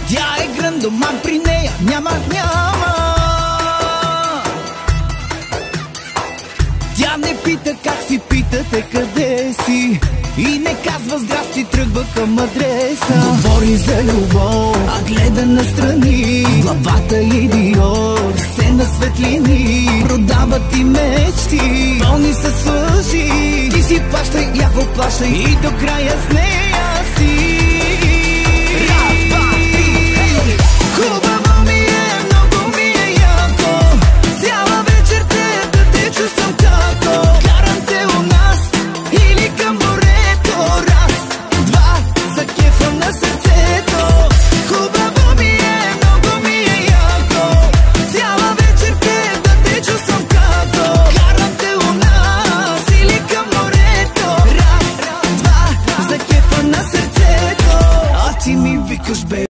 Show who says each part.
Speaker 1: Тя е грандоман, при нея няма. Тя не пита как си, питате къде си. И не казва здрасти, тръгва към адреса. Говори за любов, а гледа настрани. Главата идиот, се на светлини. Продава ти мечти, пълни с лъжи. Ти си плащай, яко плащай и до края с нея.